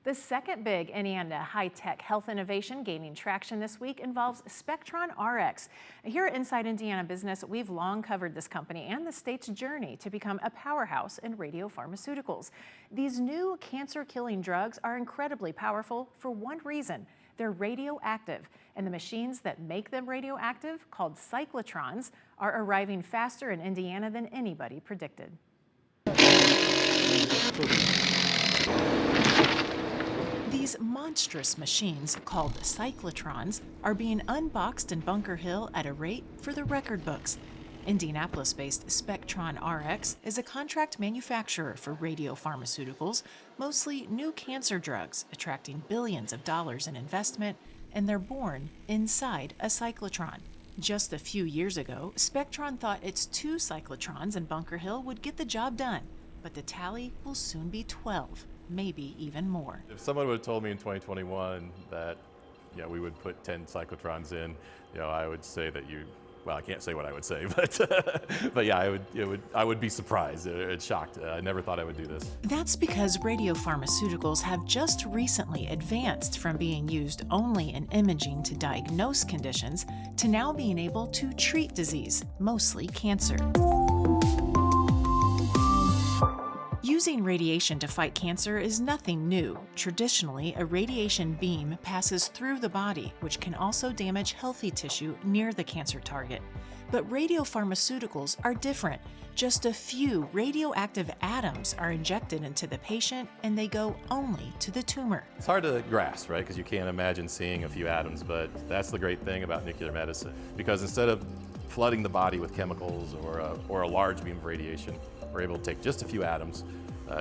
The second big Indiana high-tech health innovation gaining traction this week involves SpectronRx. Here at Inside Indiana Business, we've long covered this company and the state's journey to become a powerhouse in radiopharmaceuticals. These new cancer-killing drugs are incredibly powerful for one reason. They're radioactive, and the machines that make them radioactive, called cyclotrons, are arriving faster in Indiana than anybody predicted. These monstrous machines, called cyclotrons, are being unboxed in Bunker Hill at a rate for the record books. Indianapolis-based SpectronRx is a contract manufacturer for radiopharmaceuticals, mostly new cancer drugs, attracting billions of dollars in investment, and they're born inside a cyclotron. Just a few years ago, Spectron thought its 2 cyclotrons in Bunker Hill would get the job done, but the tally will soon be 12. Maybe even more. If someone would have told me in 2021 that we would put 10 cyclotrons in, I would say that well, I can't say what I would say, but yeah, I would be surprised and shocked. I never thought I would do this. That's because radiopharmaceuticals have just recently advanced from being used only in imaging to diagnose conditions to now being able to treat disease, mostly cancer. Using radiation to fight cancer is nothing new. Traditionally, a radiation beam passes through the body, which can also damage healthy tissue near the cancer target. But radiopharmaceuticals are different. Just a few radioactive atoms are injected into the patient, and they go only to the tumor. It's hard to grasp, right? Because you can't imagine seeing a few atoms, but that's the great thing about nuclear medicine. Because instead of flooding the body with chemicals or a large beam of radiation, we're able to take just a few atoms,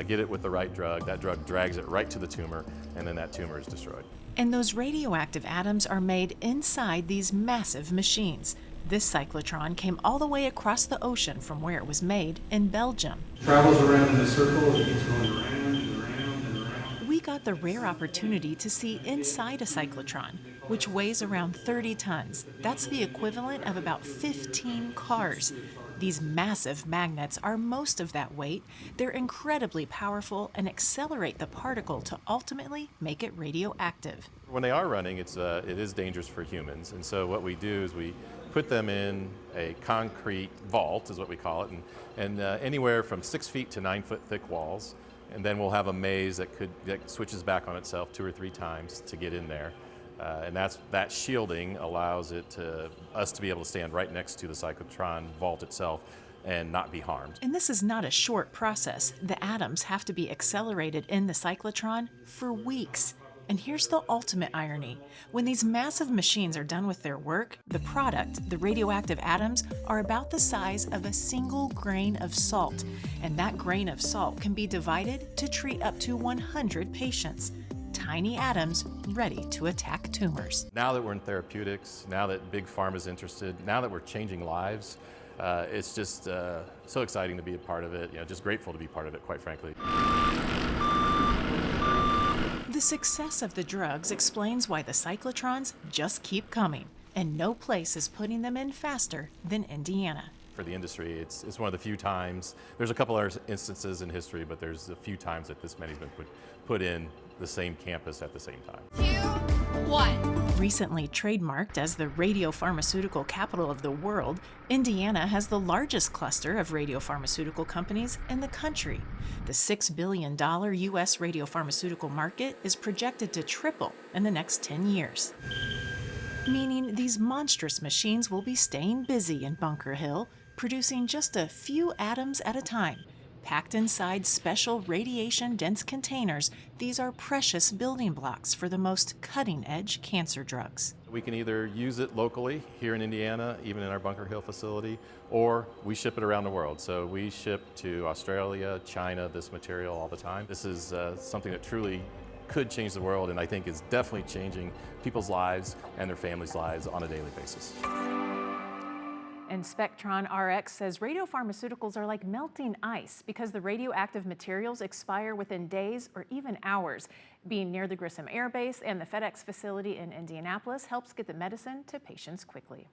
get it with the right drug. That drug drags it right to the tumor, and then that tumor is destroyed. And those radioactive atoms are made inside these massive machines. This cyclotron came all the way across the ocean from where it was made in Belgium. Travels around in a circle, it keeps going around and around and around. We got the rare opportunity to see inside a cyclotron, which weighs around 30 tons. That's the equivalent of about 15 cars. These massive magnets are most of that weight. They're incredibly powerful and accelerate the particle to ultimately make it radioactive. When they are running, it is dangerous for humans. And so what we do is we put them in a concrete vault, is what we call it, and anywhere from 6 feet to 9 foot thick walls. And then we'll have a maze that switches back on itself 2 or 3 times to get in there. And that shielding allows us to be able to stand right next to the cyclotron vault itself and not be harmed. And this is not a short process. The atoms have to be accelerated in the cyclotron for weeks. And here's the ultimate irony. When these massive machines are done with their work, the product, the radioactive atoms, are about the size of a single grain of salt. And that grain of salt can be divided to treat up to 100 patients. Tiny atoms ready to attack tumors. Now that we're in therapeutics, now that Big Pharma is interested, now that we're changing lives, it's just so exciting to be a part of it. Just grateful to be part of it, quite frankly. The success of the drugs explains why the cyclotrons just keep coming, and no place is putting them in faster than Indiana. For the industry, it's one of the few times, there's a couple other instances in history, but there's a few times that this many's been put in the same campus at the same time. 2, 1. Recently trademarked as the radiopharmaceutical capital of the world, Indiana has the largest cluster of radiopharmaceutical companies in the country. The $6 billion U.S. radiopharmaceutical market is projected to triple in the next 10 years. Meaning these monstrous machines will be staying busy in Bunker Hill, producing just a few atoms at a time. Packed inside special radiation-dense containers, these are precious building blocks for the most cutting-edge cancer drugs. We can either use it locally here in Indiana, even in our Bunker Hill facility, or we ship it around the world. So we ship to Australia, China, this material all the time. This is something that truly could change the world, and I think is definitely changing people's lives and their families' lives on a daily basis. And SpectronRx says radiopharmaceuticals are like melting ice because the radioactive materials expire within days or even hours. Being near the Grissom Air Base and the FedEx facility in Indianapolis helps get the medicine to patients quickly.